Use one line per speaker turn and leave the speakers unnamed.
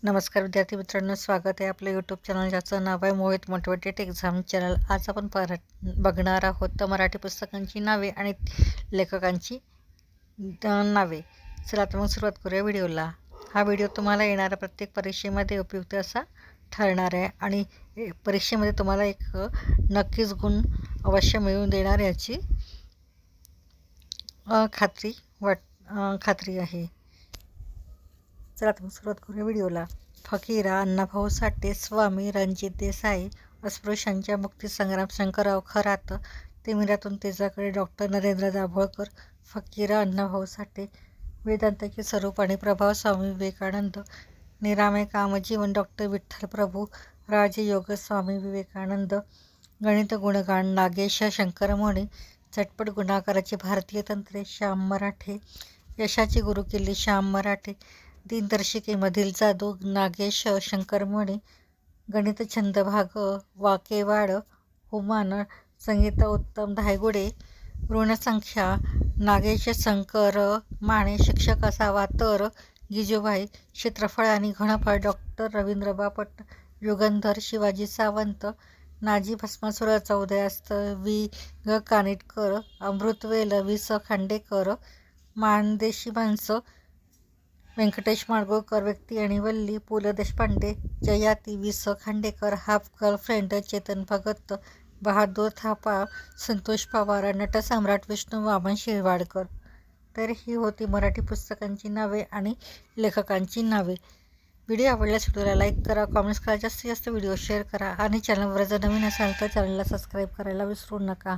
नमस्कार विद्यार्थी मित्रांनो, स्वागत आहे आपलं यूट्यूब चॅनल ज्याचं नाव आहे मोहित मोटिवेटेड एक्झाम चॅनल। आज आपण बघणार आहोत तर मराठी पुस्तकांची नावे आणि लेखकांची नावे। चला तर मग सुरुवात करूया व्हिडिओला। हा व्हिडिओ तुम्हाला येणाऱ्या प्रत्येक परीक्षेमध्ये उपयुक्त असा ठरणार आहे आणि परीक्षेमध्ये तुम्हाला एक नक्कीच गुण अवश्य मिळवून देणार याची खात्री आहे। चला तर मग सुरुवात करूया व्हिडिओला। फकीरा अण्णाभाऊ साठे, स्वामी रणजित देसाई, अस्पृश्यांच्या मुक्तीसंग्राम शंकरराव खरात, तिमिरातून तेजाकडे डॉक्टर नरेंद्र दाभोळकर, फकीरा अण्णाभाऊ साठे, वेदांताचे स्वरूप आणि प्रभाव स्वामी विवेकानंद, निरामय कामजीवन डॉक्टर विठ्ठल प्रभू, राजयोग स्वामी विवेकानंद, गणित गुणगान नागेश शंकरमणी, झटपट गुणाकाराची भारतीय तंत्रे श्याम मराठे, यशाची गुरुकिल्ली श्याम मराठे, दिनदर्शिकेमधील जादू नागेश शंकरमणी, गणित छंद भाग वाकेवाड हुमान, संगीता उत्तम धायगुडे, ऋणसंख्या नागेश शंकर माने, शिक्षक असावा तर गिजूबाई, क्षेत्रफळ आणि घनफळ डॉक्टर रवींद्र बापट, युगंधर शिवाजी सावंत, नाजी भस्मासुराचा उदयास्त वि ग कानिटकर, अमृतवेल वि स खांडेकर, माणदेशी माणसं व्यंकटेश माडगूळकर, व्यक्ती आणि वल्ली पु ल देशपांडे, जयाती वि स खांडेकर, हाफ गर्लफ्रेंड चेतन भगत, बहादूर थापा संतोष पवार, नटसम्राट विष्णू वामन शिरवाडकर। तर ही होती मराठी पुस्तकांची नावे आणि लेखकांची नावे। व्हिडिओ आवडल्यास व्हिडिओला लाईक करा, कॉमेंट्स करा, जास्तीत जास्त व्हिडिओ शेअर करा आणि चॅनलवर जर नवीन असाल तर चॅनलला सबस्क्राईब करायला विसरू नका।